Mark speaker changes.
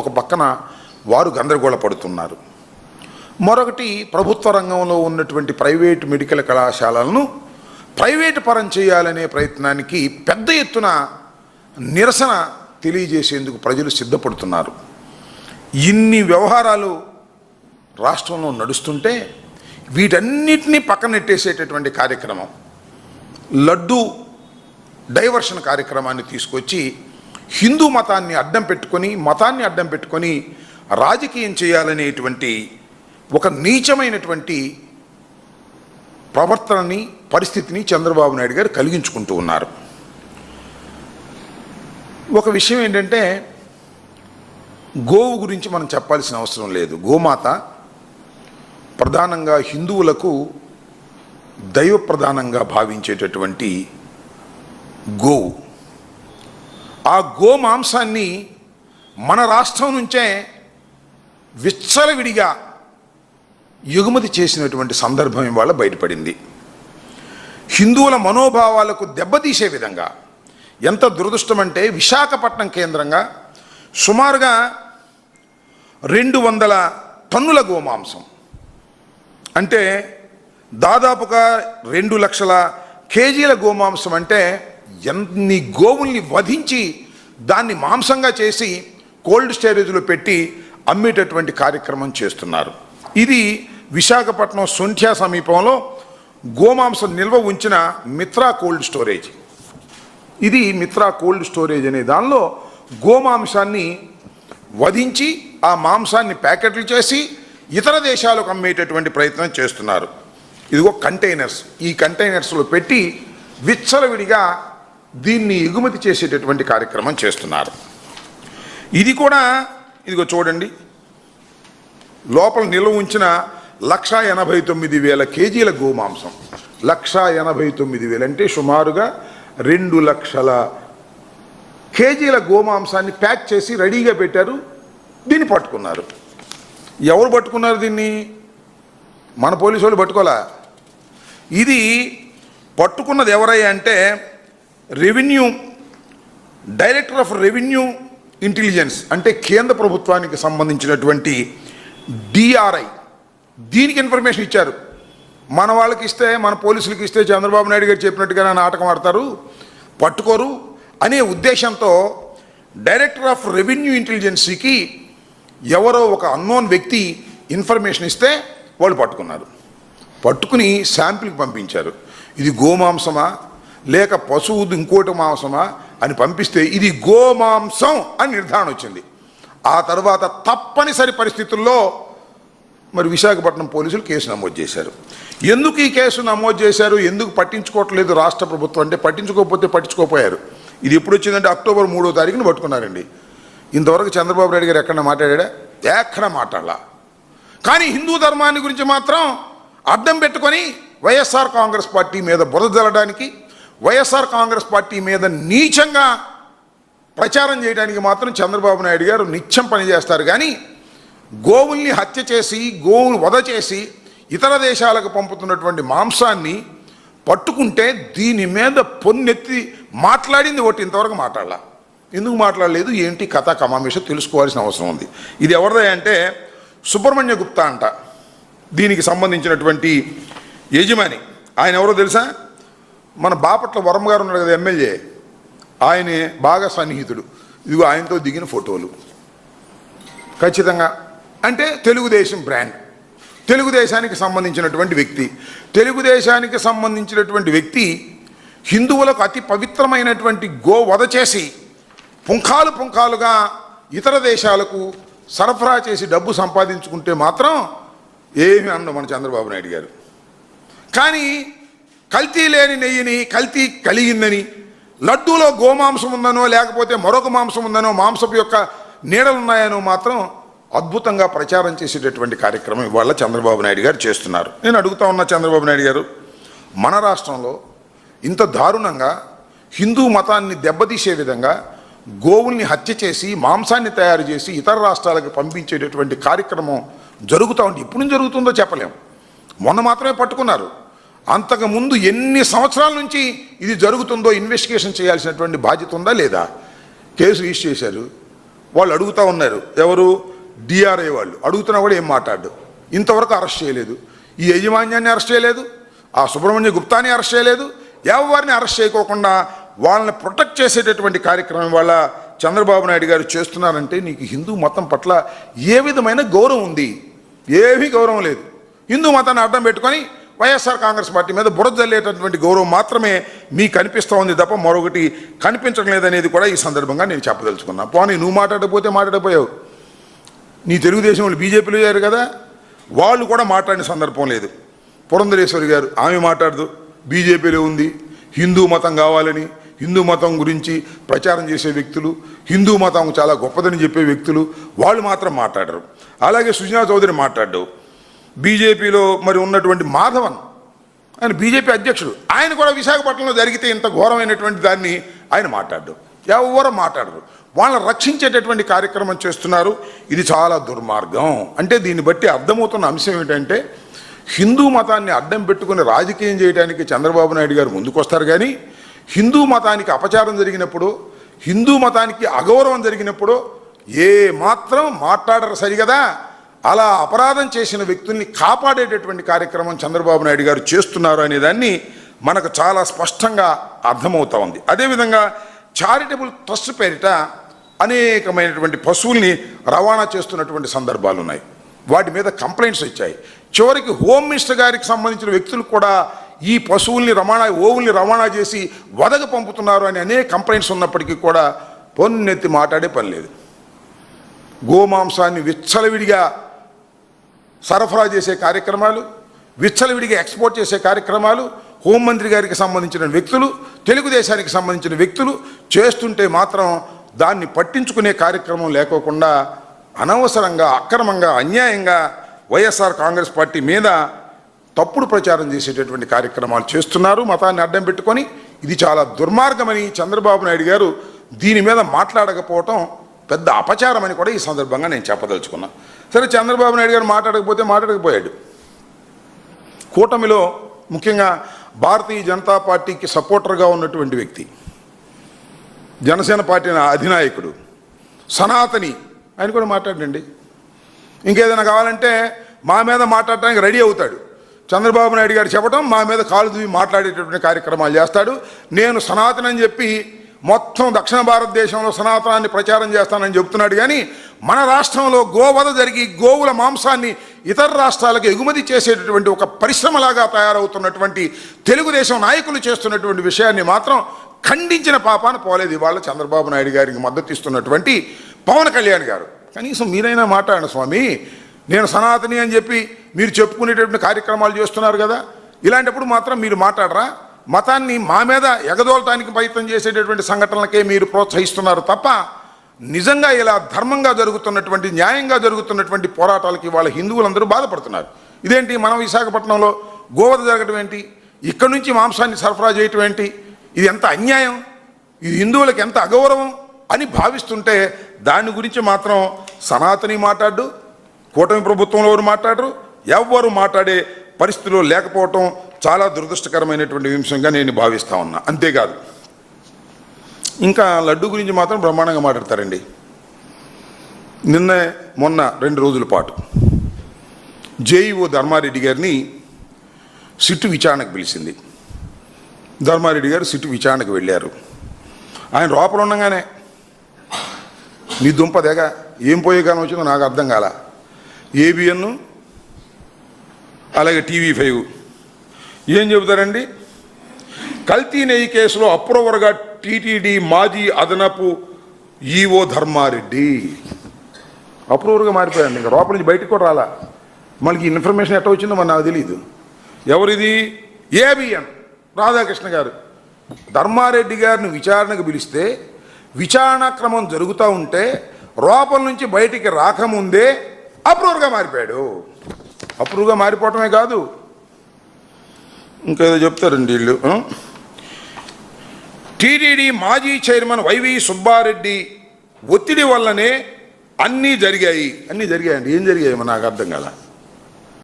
Speaker 1: ఒక పక్కన వారు గందరగోళ పడుతున్నారు. మరొకటి ప్రభుత్వ రంగంలో ఉన్నటువంటి ప్రైవేటు మెడికల్ కళాశాలలను ప్రైవేటు పరం చేయాలనే ప్రయత్నానికి పెద్ద ఎత్తున నిరసన తెలియజేసేందుకు ప్రజలు సిద్ధపడుతున్నారు. ఇన్ని వ్యవహారాలు రాష్ట్రంలో నడుస్తుంటే వీటన్నిటినీ పక్కనెట్టేసేటటువంటి కార్యక్రమం లడ్డు డైవర్షన్ కార్యక్రమాన్ని తీసుకొచ్చి హిందూ మతాన్ని అడ్డం పెట్టుకొని రాజకీయం చేయాలనేటువంటి ఒక నీచమైనటువంటి ప్రవర్తనని పరిస్థితిని చంద్రబాబు నాయుడు గారు కలిగించుకుంటూ ఉన్నారు. ఒక విషయం ఏంటంటే గోవు గురించి మనం చెప్పాల్సిన అవసరం లేదు. గోమాత ప్రధానంగా హిందువులకు దైవ ప్రధానంగా భావించేటటువంటి గోవు. ఆ గో మాంసాన్ని మన రాష్ట్రం నుంచే విచ్చలవిడిగా ఎగుమతి చేసినటువంటి సందర్భం ఇవాళ బయటపడింది. హిందువుల మనోభావాలకు దెబ్బతీసే విధంగా ఎంత దురదృష్టం అంటే విశాఖపట్నం కేంద్రంగా సుమారుగా 200 టన్నుల గోమాంసం అంటే దాదాపుగా 2 లక్షల కేజీల గోమాంసం అంటే ఎన్ని గోవుల్ని వధించి దాన్ని మాంసంగా చేసి కోల్డ్ స్టోరేజ్లో పెట్టి అమ్మేటటువంటి కార్యక్రమం చేస్తున్నారు. ఇది విశాఖపట్నం సొంఠ్యా సమీపంలో గోమాంసం నిల్వ ఉంచిన మిత్రా కోల్డ్ స్టోరేజ్. ఇది మిత్రా కోల్డ్ స్టోరేజ్ అనే దానిలో గోమాంసాన్ని వధించి ఆ మాంసాన్ని ప్యాకెట్లు చేసి ఇతర దేశాలకు అమ్మేటటువంటి ప్రయత్నం చేస్తున్నారు. ఇదిగో కంటైనర్స్, ఈ కంటైనర్స్లో పెట్టి విచ్చలవిడిగా దీన్ని ఎగుమతి చేసేటటువంటి కార్యక్రమం చేస్తున్నారు. ఇది కూడా ఇదిగో చూడండి, లోపల నిల్వ ఉంచిన 1,89,000 కేజీల గోమాంసం. 1,89,000 అంటే సుమారుగా 2 లక్షల కేజీల గోమాంసాన్ని ప్యాక్ చేసి రెడీగా పెట్టారు. దీన్ని పట్టుకున్నారు. ఎవరు పట్టుకున్నారు దీన్ని? మన పోలీసు వాళ్ళు పట్టుకోలే. ఇది పట్టుకున్నది ఎవరయ్యా అంటే డైరెక్టర్ ఆఫ్ రెవెన్యూ ఇంటెలిజెన్స్ అంటే కేంద్ర ప్రభుత్వానికి సంబంధించినటువంటి డిఆర్ఐ దీనికి ఇన్ఫర్మేషన్ ఇచ్చారు. మన వాళ్ళకి ఇస్తే, మన పోలీసులకి ఇస్తే చంద్రబాబు నాయుడు గారు చెప్పినట్టుగా నాటకం ఆడతారు, పట్టుకోరు అనే ఉద్దేశంతో డైరెక్టర్ ఆఫ్ రెవెన్యూ ఇంటెలిజెన్సీకి ఎవరో ఒక అన్నోన్ వ్యక్తి ఇన్ఫర్మేషన్ ఇస్తే వాళ్ళు పట్టుకున్నారు. పట్టుకుని శాంపిల్కి పంపించారు. ఇది గోమాంసమా లేక పశువు ఇంకోటి మాంసమా అని పంపిస్తే ఇది గోమాంసం అని నిర్ధారణ వచ్చింది. ఆ తర్వాత తప్పనిసరి పరిస్థితుల్లో మరి విశాఖపట్నం పోలీసులు కేసు నమోదు చేశారు. ఎందుకు ఈ కేసు నమోదు చేశారు, ఎందుకు పట్టించుకోవట్లేదు రాష్ట్ర ప్రభుత్వం అంటే పట్టించుకోకపోయారు. ఇది ఎప్పుడు వచ్చిందంటే అక్టోబర్ 3వ తారీఖున పట్టుకున్నారండి. ఇంతవరకు చంద్రబాబు నాయుడు గారు ఎక్కడ మాట్లాడా? ఎక్కడ మాట్లాడలా. కానీ హిందూ ధర్మాన్ని గురించి మాత్రం అడ్డం పెట్టుకొని వైఎస్ఆర్ కాంగ్రెస్ పార్టీ మీద బురద జల్లడానికి, వైఎస్ఆర్ కాంగ్రెస్ పార్టీ మీద నీచంగా ప్రచారం చేయడానికి మాత్రం చంద్రబాబు నాయుడు గారు నిత్యం పనిచేస్తారు. కానీ గోవుల్ని హత్య చేసి, గోవులు వధ చేసి ఇతర దేశాలకు పంపుతున్నటువంటి మాంసాన్ని పట్టుకుంటే దీని మీద పొన్నెత్తి మాట్లాడింది ఒకటి ఇంతవరకు మాట్లాడాల. ఎందుకు మాట్లాడలేదు, ఏంటి కథ కమామేష తెలుసుకోవాల్సిన అవసరం ఉంది. ఇది ఎవరిదే అంటే సుబ్రహ్మణ్య గుప్తా అంట, దీనికి సంబంధించినటువంటి యజమాని. ఆయన ఎవరో తెలుసా? మన బాపట్ల వరమ్మ గారు ఉన్నాడు కదా ఎమ్మెల్యే, ఆయనే బాగా సన్నిహితుడు. ఇదిగో ఆయనతో దిగిన ఫోటోలు. ఖచ్చితంగా అంటే తెలుగుదేశం బ్రాండ్, తెలుగుదేశానికి సంబంధించినటువంటి వ్యక్తి. తెలుగుదేశానికి సంబంధించినటువంటి వ్యక్తి హిందువులకు అతి పవిత్రమైనటువంటి గో వధ చేసి పుంఖాలుగా ఇతర దేశాలకు సరఫరా చేసి డబ్బు సంపాదించుకుంటే మాత్రం ఏమీ అందం మన చంద్రబాబు నాయుడు గారు. కానీ కల్తీ లేని నెయ్యిని కల్తీ కలిగిందని, లడ్డూలో గోమాంసం ఉందనో లేకపోతే మరొక మాంసం ఉందనో, మాంసపు యొక్క నీడలున్నాయనో మాత్రం అద్భుతంగా ప్రచారం చేసేటటువంటి కార్యక్రమం ఇవాళ చంద్రబాబు నాయుడు గారు చేస్తున్నారు. నేను అడుగుతా ఉన్నా, చంద్రబాబు నాయుడు గారు మన రాష్ట్రంలో ఇంత దారుణంగా హిందూ మతాన్ని దెబ్బతీసే విధంగా గోవుల్ని హత్య చేసి మాంసాన్ని తయారు చేసి ఇతర రాష్ట్రాలకు పంపించేటటువంటి కార్యక్రమం జరుగుతూ ఉంటే ఎప్పుడు నుంచి జరుగుతుందో చెప్పలేం. మొన్న మాత్రమే పట్టుకున్నారు. అంతకుముందు ఎన్ని సంవత్సరాల నుంచి ఇది జరుగుతుందో ఇన్వెస్టిగేషన్ చేయాల్సినటువంటి బాధ్యత ఉందా లేదా? కేసు రిజిస్టర్ చేశారు. వాళ్ళు అడుగుతూ ఉన్నారు, ఎవరు డిఆర్ఐ వాళ్ళు అడుగుతున్నా కూడా ఏం మాట్లాడు. ఇంతవరకు అరెస్ట్ చేయలేదు, ఈ యజమాన్యాన్ని అరెస్ట్ చేయలేదు, ఆ సుబ్రహ్మణ్య గుప్తాని అరెస్ట్ చేయలేదు. ఎవరిని అరెస్ట్ చేయకోకుండా వాళ్ళని ప్రొటెక్ట్ చేసేటటువంటి కార్యక్రమం వాళ్ళ చంద్రబాబు నాయుడు గారు చేస్తున్నారంటే నీకు హిందూ మతం పట్ల ఏ విధమైన గౌరవం ఉంది? ఏమీ గౌరవం లేదు. హిందూ మతాన్ని అడ్డం పెట్టుకొని వైఎస్ఆర్ కాంగ్రెస్ పార్టీ మీద బురద జల్లేటటువంటి గౌరవం మాత్రమే మీకు కనిపిస్తూ ఉంది తప్ప మరొకటి కనిపించడం లేదనేది కూడా ఈ సందర్భంగా నేను చెప్పదలుచుకున్నా. పోనీ నువ్వు మాట్లాడకపోతే మాట్లాడపోయావు, నీ తెలుగుదేశం వాళ్ళు బీజేపీలో అయ్యారు కదా, వాళ్ళు కూడా మాట్లాడిన సందర్భం లేదు. పురంధరేశ్వరి గారు ఆమె మాట్లాడదు, బీజేపీలో ఉంది, హిందూ మతం కావాలని హిందూ మతం గురించి ప్రచారం చేసే వ్యక్తులు, హిందూ మతం చాలా గొప్పదని చెప్పే వ్యక్తులు వాళ్ళు మాత్రం మాట్లాడరు. అలాగే సుజనా చౌదరి మాట్లాడ్డు. బీజేపీలో మరి ఉన్నటువంటి మాధవన్ ఆయన బీజేపీ అధ్యక్షుడు, ఆయన కూడా విశాఖపట్నంలో జరిగితే ఇంత ఘోరమైనటువంటి దాన్ని ఆయన మాట్లాడ్డు. ఎవరు మాట్లాడరు. వాళ్ళని రక్షించేటటువంటి కార్యక్రమం చేస్తున్నారు. ఇది చాలా దుర్మార్గం. అంటే దీన్ని బట్టి అర్థమవుతున్న అంశం ఏమిటంటే హిందూ మతాన్ని అడ్డం పెట్టుకుని రాజకీయం చేయడానికి చంద్రబాబు నాయుడు గారు ముందుకొస్తారు, కానీ హిందూ మతానికి అపచారం జరిగినప్పుడు, హిందూ మతానికి అగౌరవం జరిగినప్పుడు ఏ మాత్రం మాట్లాడరు. సరిగదా, అలా అపరాధం చేసిన వ్యక్తుల్ని కాపాడేటటువంటి కార్యక్రమం చంద్రబాబు నాయుడు గారు చేస్తున్నారు అనేదాన్ని మనకు చాలా స్పష్టంగా అర్థమవుతా ఉంది. అదేవిధంగా చారిటబుల్ ట్రస్ట్ పేరిట అనేకమైనటువంటి పశువుల్ని రవాణా చేస్తున్నటువంటి సందర్భాలు ఉన్నాయి. వాటి మీద కంప్లైంట్స్ వచ్చాయి. చివరికి హోమ్ మినిస్టర్ గారికి సంబంధించిన వ్యక్తులు కూడా ఈ పశువుల్ని ఓవుల్ని రవాణా చేసి వదగ పంపుతున్నారు అని అనేక కంప్లైంట్స్ ఉన్నప్పటికీ కూడా పొన్నెత్తి మాట్లాడే పని లేదు. గోమాంసాన్ని విచ్చలవిడిగా సరఫరా చేసే కార్యక్రమాలు, విచ్చలవిడిగా ఎక్స్పోర్ట్ చేసే కార్యక్రమాలు హోంమంత్రి గారికి సంబంధించిన వ్యక్తులు, తెలుగుదేశానికి సంబంధించిన వ్యక్తులు చేస్తుంటే మాత్రం దాన్ని పట్టించుకునే కార్యక్రమం లేకోకుండా అనవసరంగా, అక్రమంగా, అన్యాయంగా వైఎస్ఆర్ కాంగ్రెస్ పార్టీ మీద తప్పుడు ప్రచారం చేసేటటువంటి కార్యక్రమాలు చేస్తున్నారు మతాన్ని అడ్డం పెట్టుకొని. ఇది చాలా దుర్మార్గమని చంద్రబాబు నాయుడు గారు దీని మీద మాట్లాడకపోవటం పెద్ద అపచారం అని కూడా ఈ సందర్భంగా నేను చెప్పదలుచుకున్నా. సరే, చంద్రబాబు నాయుడు గారు మాట్లాడకపోతే మాట్లాడకపోయాడు. కూటమిలో ముఖ్యంగా భారతీయ జనతా పార్టీకి సపోర్టర్గా ఉన్నటువంటి వ్యక్తి, జనసేన పార్టీ అధినాయకుడు, సనాతని, ఆయన కూడా మాట్లాడండి. ఇంకేదైనా కావాలంటే మా మీద మాట్లాడటానికి రెడీ అవుతాడు. చంద్రబాబు నాయుడు గారు చెప్పడం మా మీద కాలు దువ్వి మాట్లాడేటటువంటి కార్యక్రమాలు చేస్తాడు. నేను సనాతన అని చెప్పి మొత్తం దక్షిణ భారతదేశంలో సనాతనాన్ని ప్రచారం చేస్తానని చెబుతున్నాడు, కానీ మన రాష్ట్రంలో గోవధ జరిగి గోవుల మాంసాన్ని ఇతర రాష్ట్రాలకు ఎగుమతి చేసేటటువంటి ఒక పరిశ్రమలాగా తయారవుతున్నటువంటి తెలుగుదేశం నాయకులు చేస్తున్నటువంటి విషయాన్ని మాత్రం ఖండించిన పాపాన పోలేదు ఇవాళ చంద్రబాబు నాయుడు గారికి మద్దతు ఇస్తున్నటువంటి పవన్ కళ్యాణ్ గారు. కనీసం మీరైనా మాట్లాడండి స్వామి, నేను సనాతని అని చెప్పి మీరు చెప్పుకునేటటువంటి కార్యక్రమాలు చేస్తున్నారు కదా, ఇలాంటప్పుడు మాత్రం మీరు మాట్లాడరా? మతాన్ని మా మీద ఎగదోలటానికి ప్రయత్నం చేసేటటువంటి సంఘటనలకే మీరు ప్రోత్సహిస్తున్నారు తప్ప నిజంగా ఇలా ధర్మంగా జరుగుతున్నటువంటి, న్యాయంగా జరుగుతున్నటువంటి పోరాటాలకి వాళ్ళ హిందువులందరూ బాధపడుతున్నారు. ఇదేంటి, మనం విశాఖపట్నంలో గోవధ జరగడం ఏంటి, ఇక్కడి నుంచి మాంసాన్ని సరఫరా చేయటం ఏంటి, ఇది ఎంత అన్యాయం, ఇది హిందువులకు ఎంత అగౌరవం అని భావిస్తుంటే దాని గురించి మాత్రం సనాతని మాట్లాడు, కూటమి ప్రభుత్వంలో ఎవరు మాట్లాడరు, ఎవ్వరు మాట్లాడే పరిస్థితిలో లేకపోవటం చాలా దురదృష్టకరమైనటువంటి విషయంగా నేను భావిస్తూ ఉన్నా. అంతేకాదు, ఇంకా లడ్డు గురించి మాత్రం బ్రహ్మాండంగా మాట్లాడతారండి. మొన్న 2 రోజుల పాటు జేఈఓ ధర్మారెడ్డి గారిని సిట్టు విచారణకు పిలిచింది. ధర్మారెడ్డి గారు సిట్టు విచారణకు వెళ్ళారు. ఆయన లోపల ఉండగానే నీ దుంపదేగ ఏం పోయే కానీ వచ్చిందో నాకు అర్థం కాల, ఏబిఎన్ అలాగే TV5 ఏం చెబుతారండి, కల్తీ నెయ్యి కేసులో అప్రూవర్గా టీటీడీ మాజీ అదనపు ఈఓ ధర్మారెడ్డి అప్రూవర్గా మారిపోయాడు. ఇంకా లోపల నుంచి బయటకు కూడా రాలా. మనకి ఇన్ఫర్మేషన్ ఎట్లా వచ్చిందో మరి నాకు తెలియదు. ఎవరిది? ఏబిఎన్ రాధాకృష్ణ గారు ధర్మారెడ్డి గారిని విచారణకు పిలిస్తే విచారణ క్రమం జరుగుతూ ఉంటే లోపల నుంచి బయటికి రాకముందే అప్రూవర్గా మారిపోయాడు. అప్రూవ్గా మారిపోవటమే కాదు, ఇంకేదో చెప్తారండి వీళ్ళు. టీటీడీ మాజీ చైర్మన్ వైవి సుబ్బారెడ్డి ఒత్తిడి వల్లనే అన్నీ జరిగాయండి. ఏం జరిగాయి నాకు అర్థం కాల.